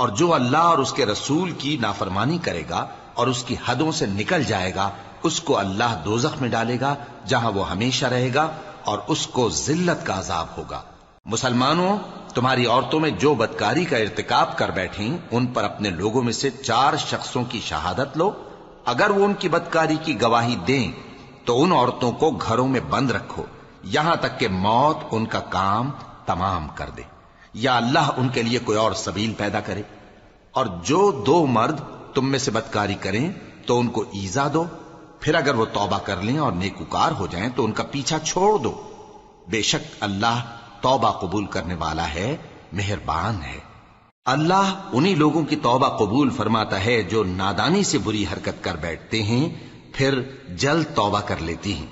اور جو اللہ اور اس کے رسول کی نافرمانی کرے گا اور اس کی حدوں سے نکل جائے گا اس کو اللہ دوزخ میں ڈالے گا جہاں وہ ہمیشہ رہے گا اور اس کو ذلت کا عذاب ہوگا۔ مسلمانوں، تمہاری عورتوں میں جو بدکاری کا ارتکاب کر بیٹھیں ان پر اپنے لوگوں میں سے 4 شخصوں کی شہادت لو۔ اگر وہ ان کی بدکاری کی گواہی دیں تو ان عورتوں کو گھروں میں بند رکھو یہاں تک کہ موت ان کا کام تمام کر دے یا اللہ ان کے لیے کوئی اور سبیل پیدا کرے۔ اور جو 2 مرد تم میں سے بدکاری کریں تو ان کو ایذا دو، پھر اگر وہ توبہ کر لیں اور نیکوکار ہو جائیں تو ان کا پیچھا چھوڑ دو۔ بے شک اللہ توبہ قبول کرنے والا ہے، مہربان ہے۔ اللہ انہی لوگوں کی توبہ قبول فرماتا ہے جو نادانی سے بری حرکت کر بیٹھتے ہیں پھر جلد توبہ کر لیتی ہیں۔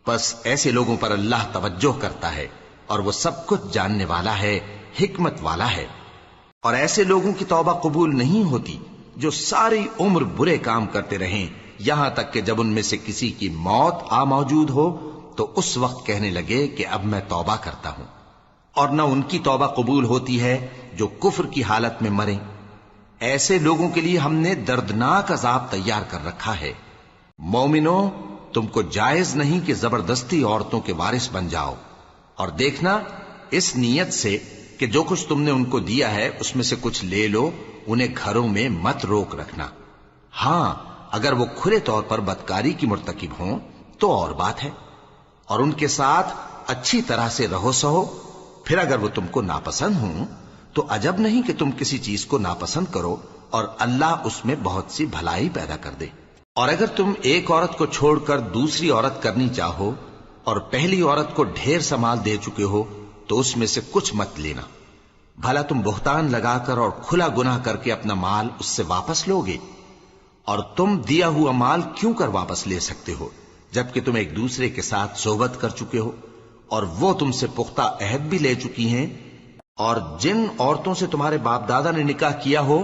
بس ایسے لوگوں پر اللہ توجہ کرتا ہے اور وہ سب کچھ جاننے والا ہے، حکمت والا ہے۔ اور ایسے لوگوں کی توبہ قبول نہیں ہوتی جو ساری عمر برے کام کرتے رہیں یہاں تک کہ جب ان میں سے کسی کی موت آ موجود ہو تو اس وقت کہنے لگے کہ اب میں توبہ کرتا ہوں۔ اور نہ ان کی توبہ قبول ہوتی ہے جو کفر کی حالت میں مریں۔ ایسے لوگوں کے لیے ہم نے دردناک عذاب تیار کر رکھا ہے۔ مومنوں، تم کو جائز نہیں کہ زبردستی عورتوں کے وارث بن جاؤ، اور دیکھنا اس نیت سے کہ جو کچھ تم نے ان کو دیا ہے اس میں سے کچھ لے لو، انہیں گھروں میں مت روک رکھنا۔ ہاں، اگر وہ کھلے طور پر بدکاری کی مرتکب ہوں تو اور بات ہے، اور ان کے ساتھ اچھی طرح سے رہو سہو۔ پھر اگر وہ تم کو ناپسند ہوں تو عجب نہیں کہ تم کسی چیز کو ناپسند کرو اور اللہ اس میں بہت سی بھلائی پیدا کر دے۔ اور اگر تم ایک عورت کو چھوڑ کر دوسری عورت کرنی چاہو اور پہلی عورت کو ڈھیر سا مال دے چکے ہو تو اس میں سے کچھ مت لینا، بھلا تم بہتان لگا کر اور کھلا گناہ کر کے اپنا مال اس سے واپس لوگے؟ اور تم دیا ہوا مال کیوں کر واپس لے سکتے ہو جبکہ تم ایک دوسرے کے ساتھ صحبت کر چکے ہو اور وہ تم سے پختہ عہد بھی لے چکی ہیں؟ اور جن عورتوں سے تمہارے باپ دادا نے نکاح کیا ہو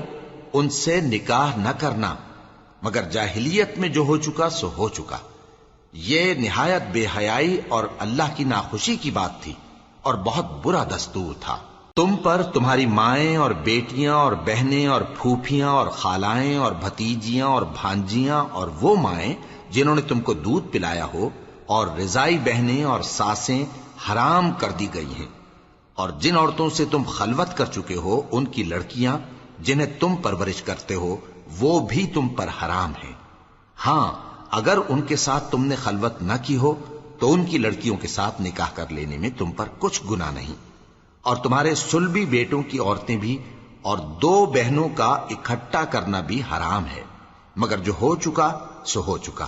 ان سے نکاح نہ کرنا مگر جاہلیت میں جو ہو چکا سو ہو چکا۔ یہ نہایت بے حیائی اور اللہ کی ناخوشی کی بات تھی اور بہت برا دستور تھا۔ تم پر تمہاری مائیں اور بیٹیاں اور بہنیں اور پھوپھیاں اور خالائیں اور بھتیجیاں اور بھانجیاں اور وہ مائیں جنہوں نے تم کو دودھ پلایا ہو اور رضائی بہنیں اور ساسیں حرام کر دی گئی ہیں، اور جن عورتوں سے تم خلوت کر چکے ہو ان کی لڑکیاں جنہیں تم پرورش کرتے ہو وہ بھی تم پر حرام ہیں۔ ہاں، اگر ان کے ساتھ تم نے خلوت نہ کی ہو تو ان کی لڑکیوں کے ساتھ نکاح کر لینے میں تم پر کچھ گناہ نہیں۔ اور تمہارے صلبی بیٹوں کی عورتیں بھی اور 2 بہنوں کا اکٹھا کرنا بھی حرام ہے، مگر جو ہو چکا سو ہو چکا۔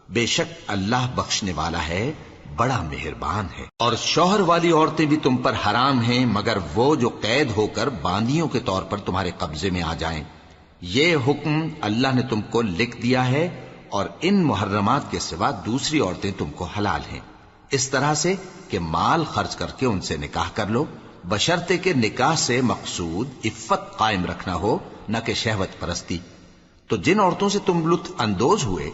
بے شک اللہ بخشنے والا ہے، بڑا مہربان ہے۔ اور شوہر والی عورتیں بھی تم پر حرام ہیں مگر وہ جو قید ہو کر باندیوں کے طور پر تمہارے قبضے میں آ جائیں۔ یہ حکم اللہ نے تم کو لکھ دیا ہے، اور ان محرمات کے سوا دوسری عورتیں تم کو حلال ہیں، اس طرح سے کہ مال خرچ کر کے ان سے نکاح کر لو، بشرطے کہ نکاح سے مقصود عفت قائم رکھنا ہو نہ کہ شہوت پرستی۔ تو جن عورتوں سے تم لطف اندوز ہوئے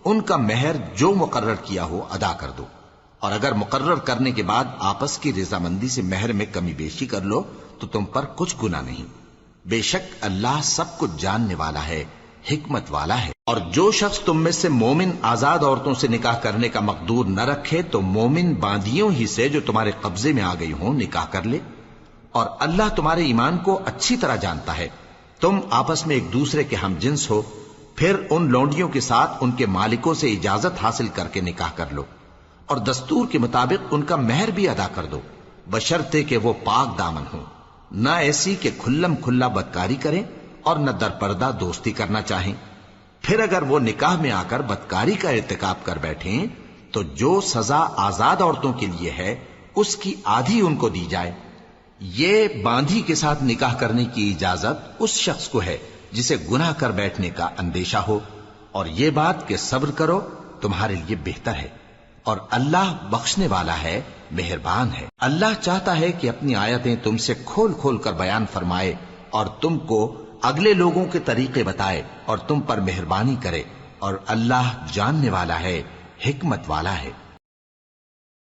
ان کا مہر جو مقرر کیا ہو ادا کر دو، اور اگر مقرر کرنے کے بعد آپس کی رضامندی سے مہر میں کمی بیشی کر لو تو تم پر کچھ گناہ نہیں۔ بے شک اللہ سب کچھ جاننے والا ہے، حکمت والا ہے۔ اور جو شخص تم میں سے مومن آزاد عورتوں سے نکاح کرنے کا مقدور نہ رکھے تو مومن باندیوں ہی سے جو تمہارے قبضے میں آ گئی ہوں نکاح کر لے، اور اللہ تمہارے ایمان کو اچھی طرح جانتا ہے۔ تم آپس میں ایک دوسرے کے ہم جنس ہو، پھر ان لونڈیوں کے ساتھ ان کے مالکوں سے اجازت حاصل کر کے نکاح کر لو، اور دستور کے مطابق ان کا مہر بھی ادا کر دو، بشرطے کہ وہ پاک دامن ہوں، نہ ایسی کہ کھلم کھلا بدکاری کریں اور نہ درپردہ دوستی کرنا چاہیں۔ پھر اگر وہ نکاح میں آ کر بدکاری کا ارتکاب کر بیٹھیں تو جو سزا آزاد عورتوں کے لیے ہے اس کی آدھی ان کو دی جائے۔ یہ باندھی کے ساتھ نکاح کرنے کی اجازت اس شخص کو ہے جسے گناہ کر بیٹھنے کا اندیشہ ہو، اور یہ بات کہ صبر کرو تمہارے لیے بہتر ہے، اور اللہ بخشنے والا ہے، مہربان ہے۔ اللہ چاہتا ہے کہ اپنی آیتیں تم سے کھول کھول کر بیان فرمائے اور تم کو اگلے لوگوں کے طریقے بتائے اور تم پر مہربانی کرے، اور اللہ جاننے والا ہے، حکمت والا ہے۔